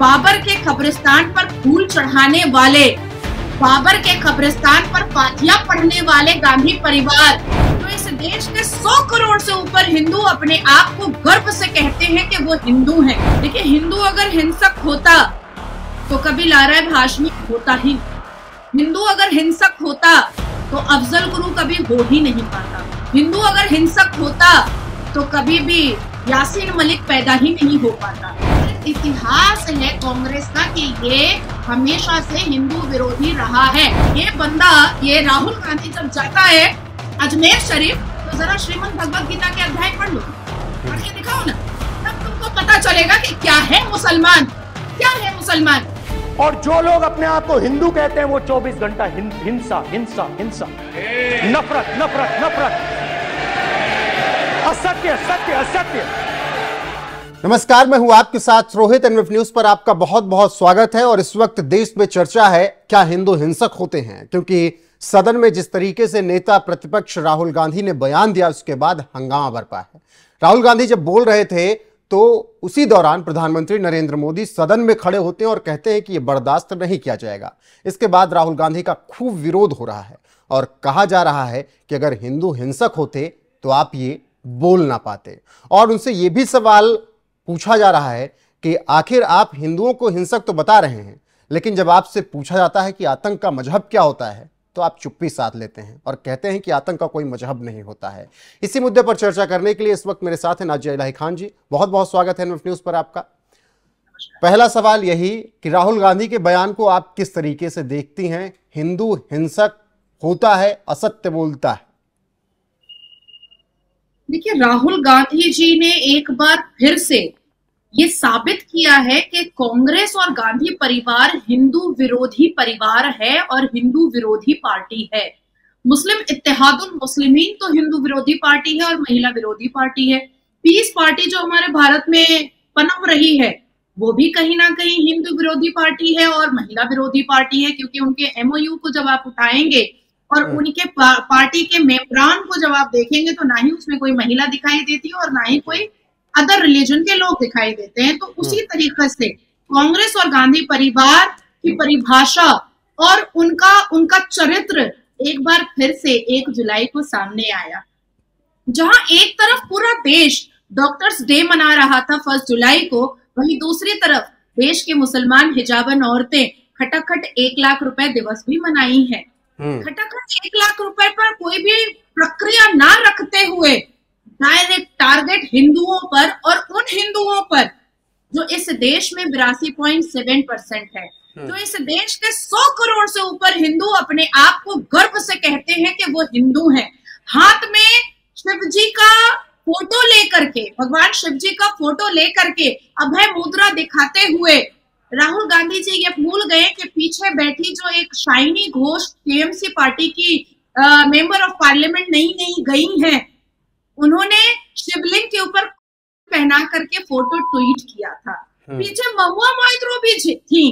बाबर के कब्रिस्तान पर फूल चढ़ाने वाले, बाबर के कब्रिस्तान पर फातिहा पढ़ने वाले गांधी परिवार, तो इस देश के 100 करोड़ से ऊपर हिंदू अपने आप को गर्व से कहते हैं कि वो हिंदू हैं। देखिए, हिंदू अगर हिंसक होता तो कभी लारा हाशमी होता ही, हिंदू अगर हिंसक होता तो अफजल गुरु कभी हो ही नहीं पाता, हिंदू अगर हिंसक होता तो कभी भी यासीन मलिक पैदा ही नहीं हो पाता। इतिहास है कांग्रेस का कि ये हमेशा से हिंदू विरोधी रहा है। ये बंदा, ये राहुल गांधी जब जाता है अजमेर शरीफ, तो जरा श्रीमद् भगवत गीता के अध्याय पढ़ लो, पढ़ के दिखाओ ना, तब तुमको पता चलेगा कि क्या है मुसलमान, क्या है मुसलमान। और जो लोग अपने आप को हिंदू कहते हैं वो 24 घंटा हिंसा हिंसा हिंसा, नफरत नफरत नफरत, असत्य सत्य असत्य। नमस्कार, मैं हूं आपके साथ रोहित। एनवीएफ न्यूज पर आपका बहुत बहुत स्वागत है। और इस वक्त देश में चर्चा है, क्या हिंदू हिंसक होते हैं? क्योंकि सदन में जिस तरीके से नेता प्रतिपक्ष राहुल गांधी ने बयान दिया, उसके बाद हंगामा बरपा है। राहुल गांधी जब बोल रहे थे तो उसी दौरान प्रधानमंत्री नरेंद्र मोदी सदन में खड़े होते हैं और कहते हैं कि यह बर्दाश्त नहीं किया जाएगा। इसके बाद राहुल गांधी का खूब विरोध हो रहा है और कहा जा रहा है कि अगर हिंदू हिंसक होते तो आप ये बोल ना पाते। और उनसे यह भी सवाल पूछा जा रहा है कि आखिर आप हिंदुओं को हिंसक तो बता रहे हैं, लेकिन जब आपसे पूछा जाता है कि आतंक का मजहब क्या होता है तो आप चुप्पी साध लेते हैं और कहते हैं कि आतंक का कोई मजहब नहीं होता है। इसी मुद्दे पर चर्चा करने के लिए इस वक्त मेरे साथ हैं नाजिया इलाही खान जी। बहुत बहुत स्वागत है एनवीएफ न्यूज पर आपका। पहला सवाल यही कि राहुल गांधी के बयान को आप किस तरीके से देखती हैं? हिंदू हिंसक होता है, असत्य बोलता है? देखिए, राहुल गांधी जी ने एक बार फिर से ये साबित किया है कि कांग्रेस और गांधी परिवार हिंदू विरोधी परिवार है और हिंदू विरोधी पार्टी है। मुस्लिम इत्तेहादुल मुस्लिमीन तो हिंदू विरोधी पार्टी है और महिला विरोधी पार्टी है। पीस पार्टी जो हमारे भारत में पनप रही है वो भी कहीं ना कहीं हिंदू विरोधी पार्टी है और महिला विरोधी पार्टी है, क्योंकि उनके एमओयू को जब आप उठाएंगे और उनके पार्टी के मेंबरान को जब आप देखेंगे तो ना ही उसमें कोई महिला दिखाई देती है और ना ही कोई अदर रिलीजन के लोग दिखाई देते हैं। तो उसी तरीके से कांग्रेस और गांधी परिवार की परिभाषा और उनका चरित्र एक बार फिर से 1 जुलाई को सामने आया, जहां एक तरफ पूरा देश डॉक्टर्स डे मना रहा था 1 जुलाई को, वहीं दूसरी तरफ देश के मुसलमान हिजाबन औरतें खटाखट 1 लाख रुपए दिवस भी मनाई है। खटाखट 1 लाख रुपए पर कोई भी प्रक्रिया ना रखते हुए डायरेक्ट टारगेट हिंदुओं पर, और उन हिंदुओं पर जो इस देश में 82.7% है, जो इस देश के 100 करोड़ से ऊपर हिंदू अपने आप को गर्व से कहते हैं कि वो हिंदू हैं। हाथ में शिव जी का फोटो लेकर के, भगवान शिव जी का फोटो लेकर के अभय मुद्रा दिखाते हुए राहुल गांधी जी ये भूल गए कि पीछे बैठी जो एक शाइनी घोष टीएमसी पार्टी की मेंबर ऑफ पार्लियामेंट नई गई हैं, उन्होंने शिवलिंग के ऊपर पहना करके फोटो ट्वीट किया था। पीछे महुआ मोइत्रो भी थी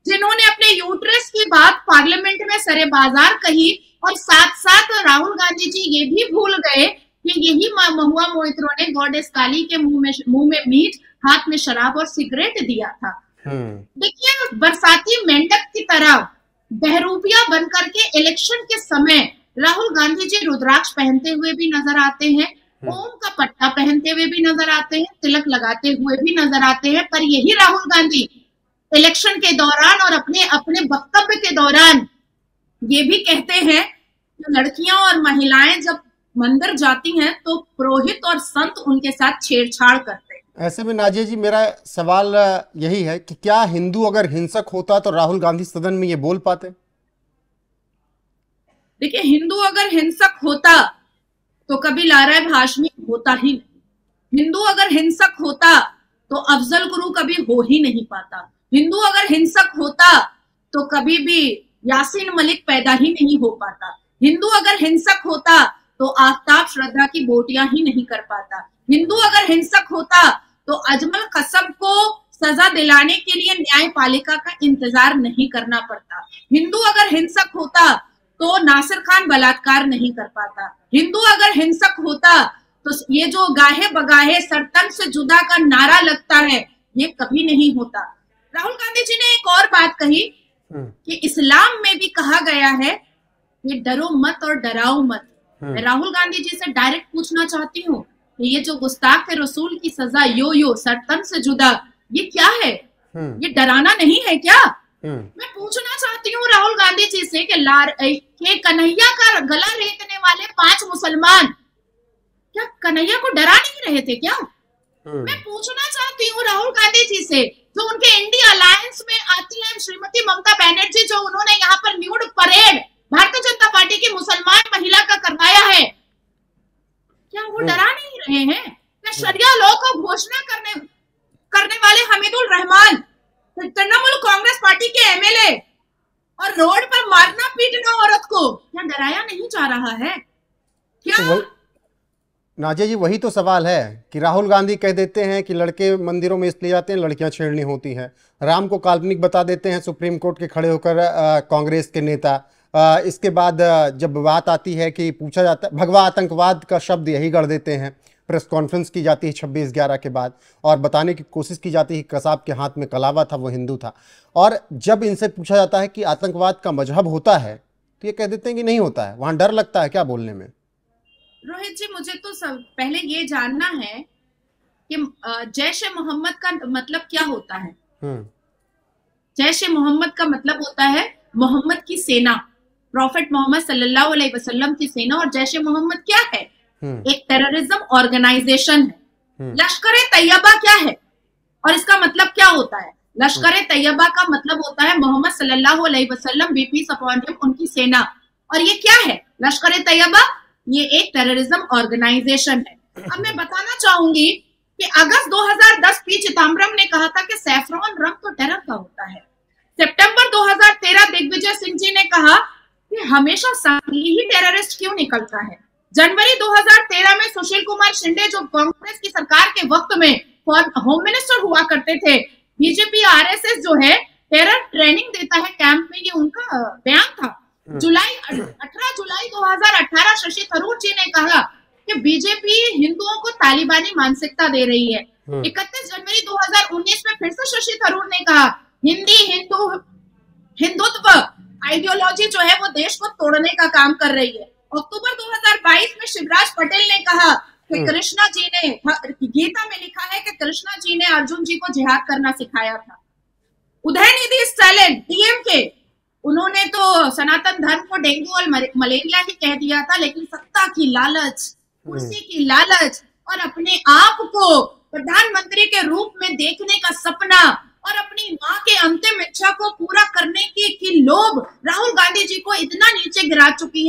जिन्होंने अपने यूट्रस की बात पार्लियामेंट में सरे बाजार कही, और साथ साथ राहुल गांधी जी ये भी भूल गए कि यही महुआ मोइत्रो ने गॉडेस काली के मुंह में मीट, हाथ में शराब और सिगरेट दिया था। देखिए, बरसाती मेंढक की तरह बहरूपिया बन करके इलेक्शन के समय राहुल गांधी जी रुद्राक्ष पहनते हुए भी नजर आते हैं, ओम का पट्टा पहनते हुए भी नजर आते हैं, तिलक लगाते हुए भी नजर आते हैं, पर यही राहुल गांधी इलेक्शन के दौरान और अपने वक्तव्य के दौरान ये भी कहते हैं कि लड़कियां और महिलाएं जब मंदिर जाती हैं तो पुरोहित और संत उनके साथ छेड़छाड़ करते हैं। ऐसे में नाजिया जी, मेरा सवाल यही है कि क्या हिंदू अगर हिंसक होता तो राहुल गांधी सदन में ये बोल पाते? देखिए, हिंदू अगर हिंसक होता तो कभी लारा हाशमी होता ही नहीं, हिंदू अगर हिंसक होता तो अफजल गुरु कभी हो ही नहीं पाता, हिंदू अगर हिंसक होता तो कभी भी यासीन मलिक पैदा ही नहीं हो पाता, हिंदू अगर हिंसक होता तो आफ्ताब श्रद्धा की बोटियां ही नहीं कर पाता, हिंदू अगर हिंसक होता तो अजमल कसब को सजा दिलाने के लिए न्यायपालिका का इंतजार नहीं करना पड़ता, हिंदू अगर हिंसक होता तो नासिर खान बलात्कार नहीं कर पाता, हिंदू अगर हिंसक होता तो ये जो गाहे बगाहे सरतन से जुदा का नारा लगता है ये कभी नहीं होता। राहुल गांधी जी ने एक और बात कही कि इस्लाम में भी कहा गया है ये डरो मत और डराओ मत। मैं राहुल गांधी जी से डायरेक्ट पूछना चाहती हूँ कि ये जो गुस्ताख रसूल की सजा यो सरतन से जुदा, ये क्या है? ये डराना नहीं है क्या? मैं पूछना चाहती हूँ राहुल गांधी जी से कि कन्हैया का गला रेतने वाले 5 मुसलमान क्या कन्हैया को डरा नहीं रहे थे क्या? मैं पूछना चाहती हूँ राहुल गांधी जी से, जो उनके इंडिया अलायंस में आती है श्रीमती ममता बनर्जी, जो उन्होंने यहाँ पर nude parade Bharatiya Janata party की मुसलमान महिला का करवाया है, क्या वो डरा नहीं रहे हैं? क्या शरिया लॉ को घोषणा करने वाले हमीदुल रहमान, तृणमूल कांग्रेस पार्टी के एमएलए और रोड पर मारना पीटना औरत को क्या डराया नहीं जा रहा है क्या? नाजिया जी, वही तो सवाल है कि राहुल गांधी कह देते हैं कि लड़के मंदिरों में इसलिए जाते हैं लड़कियां छेड़नी होती हैं, राम को काल्पनिक बता देते हैं सुप्रीम कोर्ट के खड़े होकर कांग्रेस के नेता। इसके बाद जब बात आती है कि पूछा जाता है, भगवा आतंकवाद का शब्द यही गढ़ देते हैं। प्रेस कॉन्फ्रेंस की जाती है 26/11 के बाद और बताने की कोशिश की जाती है कि कसाब के हाथ में कलावा था, वो हिंदू था। और जब इनसे पूछा जाता है कि आतंकवाद का मजहब होता है तो ये कह देते हैं कि नहीं होता है। वहां डर लगता है क्या बोलने में? रोहित जी, मुझे तो पहले ये जानना है कि जैश ए मोहम्मद का मतलब क्या होता है? जैश ए मोहम्मद का मतलब होता है मोहम्मद की सेना, प्रॉफेट मोहम्मद सल्लल्लाहु अलैहि वसल्लम की सेना। और जैश ए मोहम्मद क्या है? एक टेररिज्म ऑर्गेनाइजेशन है। लश्कर-ए तैयबा क्या है और इसका मतलब क्या होता है? लश्कर-ए तैयबा का मतलब होता है मोहम्मद सल्लल्लाहु अलैहि वसल्लम, बी पीस अपॉन हिम, उनकी सेना। और ये क्या है? लश्कर-ए तैयबा ये एक टेररिज्म ऑर्गेनाइजेशन है। अब मैं बताना चाहूंगी कि अगस्त 2010 पी चिदम्बरम ने कहा था कि सैफरॉन रंग तो टेरर का होता है। सितंबर 2013 दिग्विजय सिंह जी ने कहा कि हमेशा संघी ही टेररिस्ट क्यों निकलता है। जनवरी 2013 में सुशील कुमार शिंदे, जो कांग्रेस की सरकार के वक्त में होम मिनिस्टर हुआ करते थे, बीजेपी आरएसएस जो है टेरर ट्रेनिंग देता है कैंप में, ये उनका बयान था। 18 जुलाई 2018 शशि थरूर जी ने कहा कि बीजेपी हिंदुओं को तालिबानी मानसिकता दे रही है। 31 जनवरी 2019 में फिर से शशि थरूर ने कहा हिंदुत्व आइडियोलॉजी जो है वो देश को तोड़ने का काम कर रही है। अक्टूबर 2022 में शिवराज पटेल ने कहा कि कृष्णा जी ने, गीता में लिखा है कि कृष्णा जी ने अर्जुन जी को जिहाद करना सिखाया था। उदयनिधि स्टालिन डीएमके, उन्होंने तो सनातन धर्म को डेंगू और मलेरिया ही कह दिया था, लेकिन सत्ता की लालच, कुर्सी की लालच और अपने आप को प्रधानमंत्री के रूप में देखने का सपना और अपनी मां के अंतिम इच्छा को पूरा करने की लोभ राहुल गांधी जी को इतना नीचे गिरा चुकी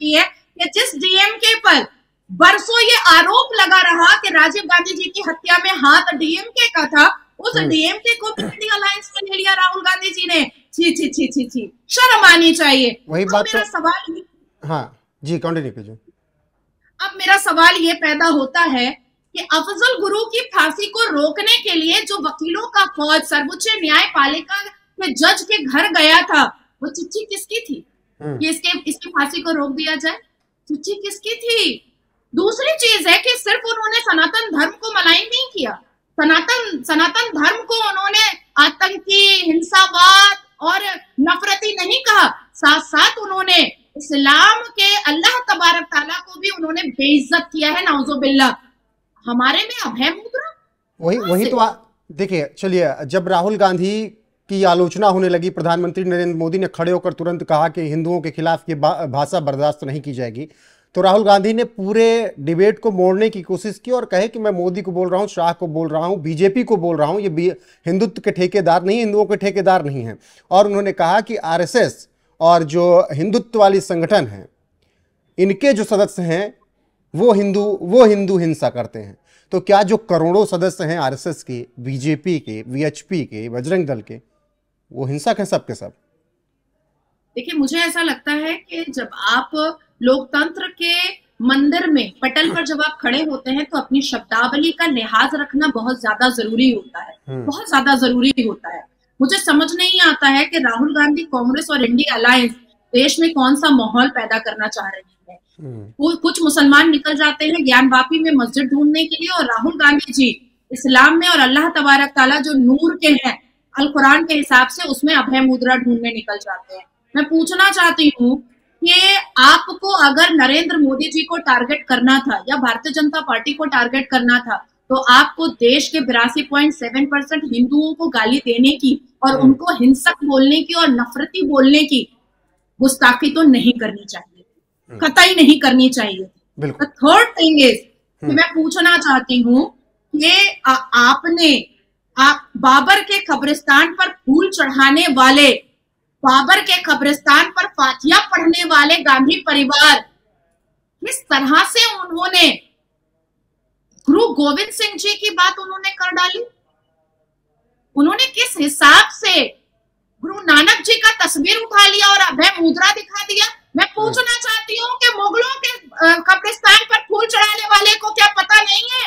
है कि जिस डीएमके पर बरसों ये आरोप लगा रहा कि राजीव गांधी जी की हत्या में हाथ डीएमके का था, उस डीएमके को भी इंडिया अलायंस में ले लिया राहुल गांधी जी ने। छी, शर्म आनी चाहिए। वही बात मेरा सवाल, हाँ जी, कंटिन्यू कीजिए। अब मेरा सवाल ये पैदा होता है कि अफजल गुरु की फांसी को रोकने के लिए जो वकीलों का फौज सर्वोच्च न्यायपालिका के जज के घर गया था, वो चिट्ठी किसकी थी कि इसकी फांसी को रोक दिया जाए? चिट्ठी किसकी थी? दूसरी चीज है कि सिर्फ उन्होंने सनातन धर्म को मलाइन नहीं किया, सनातन धर्म को उन्होंने आतंकी, हिंसावाद और नफरती नहीं कहा, साथ साथ उन्होंने इस्लाम के अल्लाह तबारक ताला को भी उन्होंने बेइज्जत किया है, नाउजुबिल्लाह। हमारे में अभय मुद्रा वही तो देखिए, चलिए, जब राहुल गांधी की आलोचना होने लगी, प्रधानमंत्री नरेंद्र मोदी ने खड़े होकर तुरंत कहा कि हिंदुओं के खिलाफ ये भाषा बर्दाश्त नहीं की जाएगी, तो राहुल गांधी ने पूरे डिबेट को मोड़ने की कोशिश की और कहे कि मैं मोदी को बोल रहा हूं, शाह को बोल रहा हूं, बीजेपी को बोल रहा हूं, ये हिंदुत्व के ठेकेदार नहीं, हिंदुओं के ठेकेदार नहीं हैं। और उन्होंने कहा कि आरएसएस और जो हिंदुत्व वाली संगठन हैं, इनके जो सदस्य हैं वो हिंदू हिंसा करते हैं। तो क्या जो करोड़ों सदस्य हैं आरएसएस के, बीजेपी के, वीएचपी के, बजरंग दल के, वो हिंसक हैं सब के सब? देखिए, मुझे ऐसा लगता है कि जब आप लोकतंत्र के मंदिर में पटल पर जब आप खड़े होते हैं तो अपनी शब्दावली का लिहाज रखना बहुत ज्यादा जरूरी होता है, बहुत ज्यादा जरूरी होता है। मुझे समझ नहीं आता है कि राहुल गांधी कांग्रेस और इंडिया अलायंस देश में कौन सा माहौल पैदा करना चाह रही है। कुछ मुसलमान निकल जाते हैं ज्ञानवापी में मस्जिद ढूंढने के लिए और राहुल गांधी जी इस्लाम में और अल्लाह तबारक ताला जो नूर के हैं अल कुरान के हिसाब से उसमें अभय मुद्रा ढूंढने निकल जाते हैं। मैं पूछना चाहती हूँ कि आपको अगर नरेंद्र मोदी जी को टारगेट करना था या भारतीय जनता पार्टी को टारगेट करना था तो आपको देश के 82.7% हिंदुओं को गाली देने की और उनको हिंसक बोलने की और नफरती बोलने की गुस्ताखी तो नहीं करनी चाहिए, कतई नहीं करनी चाहिए। थर्ड थिंग इज कि मैं पूछना चाहती हूँ कि आप बाबर के कब्रिस्तान पर फूल चढ़ाने वाले, बाबर के कब्रिस्तान पर फातिहा पढ़ने वाले गांधी परिवार किस तरह से उन्होंने गुरु गोविंद सिंह जी की बात उन्होंने कर डाली, उन्होंने किस हिसाब से गुरु नानक जी का तस्वीर उठा लिया और अभय मुद्रा दिखा दिया। मैं पूछना चाहती हूँ कि मुगलों के कब्रिस्तान पर फूल चढ़ाने वाले को क्या पता नहीं है,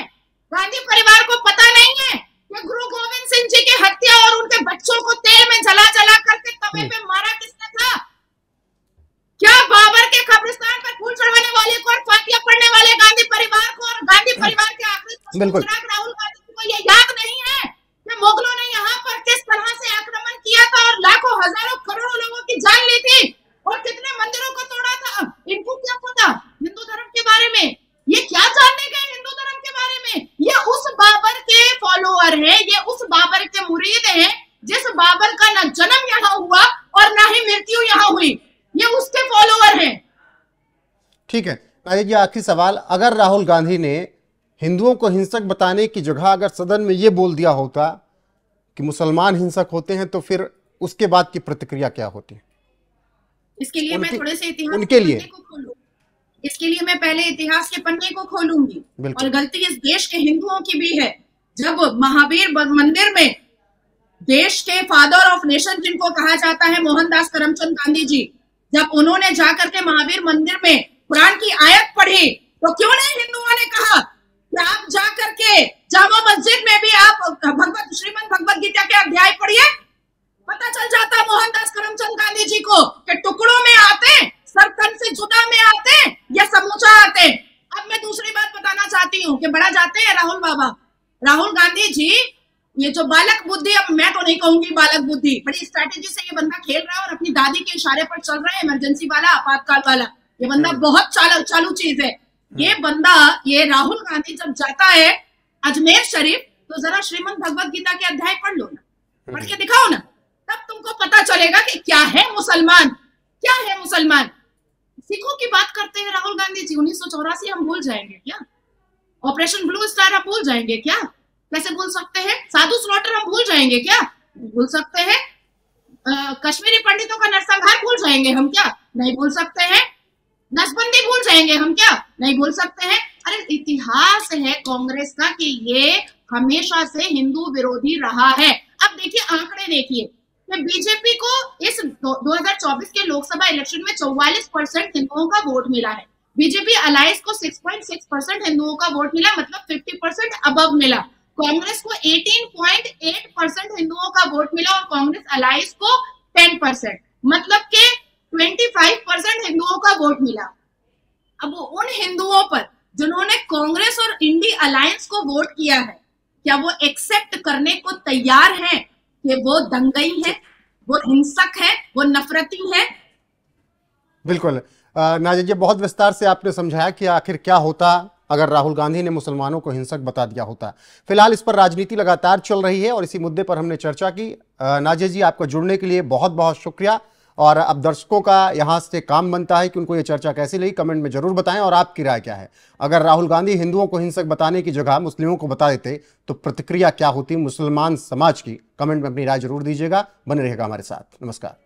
गांधी परिवार को पता नहीं है कि गुरु गोविंद सिंह जी की हत्या और उनके बच्चों को तेल में जला जला करके तवे पे मारा किसने था? क्या बाबर के कब्रिस्तान पर फूल चढ़ाने वाले को और फातिहा पढ़ने वाले गांधी परिवार को और गांधी परिवार के आखिरी राहुल गांधी को ये याद नहीं है कि मुगलों ने यहाँ पर किस तरह से आक्रमण किया था और लाखों हजारों करोड़ों लोगों की जान ली थी और कितने मंदिरों को तोड़ा था? इनको क्या पता हिंदू धर्म के बारे में? ये क्या जानने गए हिंदू धर्म के बारे में? ये उस बाबर के फॉलोअर है, ये उस बाबर के मुरीद है जिस बाबर का ना जन्म यहाँ हुआ और ना ही मृत्यु यहाँ हुई, ये उसके फॉलोअर हैं। ठीक है, ये आखिरी सवाल, अगर राहुल गांधी ने हिंदुओं को हिंसक बताने की जगह अगर सदन में ये बोल दिया होता कि मुसलमान हिंसक होते हैं तो फिर उसके बाद की प्रतिक्रिया क्या होती? इसके लिए मैं थोड़े से इतिहास उनके लिए इसके लिए मैं पहले इतिहास के पन्ने को खोलूंगी और गलती इस देश के हिंदुओं की भी है। जब महावीर मंदिर में देश के फादर ऑफ नेशन जिनको कहा जाता है मोहनदास करमचंद गांधी जी, जब उन्होंने जाकर के महावीर मंदिर में कुरान की आयत पढ़ी तो क्यों नहीं हिंदुओं ने कहा कि आप जाकर के जामा मस्जिद में भी आप श्रीमद् भगवत गीता के अध्याय पढ़िए। पता चल जाता मोहनदास करमचंद गांधी जी को कि टुकड़ों में आते, सरकन से जुदा में आते या समूचा आते। अब मैं दूसरी बात बताना चाहती हूँ कि बड़ा जाते हैं राहुल बाबा, राहुल गांधी जी, ये जो बालक बुद्धि, अब मैं तो नहीं कहूंगी बालक बुद्धि, बड़ी स्ट्रैटेजी से ये बंदा खेल रहा है और अपनी दादी के इशारे पर चल रहा है, इमरजेंसी वाला, आपातकाल वाला। ये बंदा बहुत चालू चीज है। ये बंदा, ये राहुल गांधी जब जाता है अजमेर शरीफ तो जरा श्रीमद् भगवत गीता के अध्याय पढ़ लो ना, पढ़ के दिखाओ ना, तब तुमको पता चलेगा कि क्या है मुसलमान, क्या है मुसलमान। सिखों की बात करते हैं राहुल गांधी जी, 1984 हम भूल जाएंगे क्या? ऑपरेशन ब्लू स्टार हम भूल जाएंगे क्या? कैसे भूल सकते हैं? साधु स्लॉटर हम भूल जाएंगे क्या? भूल सकते हैं। कश्मीरी पंडितों का नरसंहार भूल जाएंगे हम क्या? नहीं भूल सकते हैं। नसबंदी भूल जाएंगे हम क्या? नहीं भूल सकते हैं। अरे इतिहास है कांग्रेस का कि ये हमेशा से हिंदू विरोधी रहा है। अब देखिए आंकड़े देखिए, बीजेपी को इस 2024 के लोकसभा इलेक्शन में 44% हिंदुओं का वोट मिला है। बीजेपी अलायंस को 6.6% हिंदुओं का वोट मिला, मतलब 50% अबव मिला। कांग्रेस को 18.8% हिंदुओं का वोट मिला और कांग्रेस अलायंस को 10%, मतलब के 25% हिंदुओं का वोट मिला। अब उन हिंदुओं पर जिन्होंने कांग्रेस और इंडी अलायंस को वोट किया है, क्या वो एक्सेप्ट करने को तैयार हैं कि वो दंगई है, वो हिंसक है, वो नफरती है? बिल्कुल नाज़िर जी, बहुत विस्तार से आपने समझाया कि आखिर क्या होता अगर राहुल गांधी ने मुसलमानों को हिंसक बता दिया होता। फिलहाल इस पर राजनीति लगातार चल रही है और इसी मुद्दे पर हमने चर्चा की। नाज़िर जी, आपको जुड़ने के लिए बहुत बहुत शुक्रिया। और अब दर्शकों का यहाँ से काम बनता है कि उनको ये चर्चा कैसी लगी, कमेंट में जरूर बताएं और आपकी राय क्या है। अगर राहुल गांधी हिंदुओं को हिंसक बताने की जगह मुस्लिमों को बता देते तो प्रतिक्रिया क्या होती मुसलमान समाज की? कमेंट में अपनी राय जरूर दीजिएगा। बने रहेगा हमारे साथ। नमस्कार।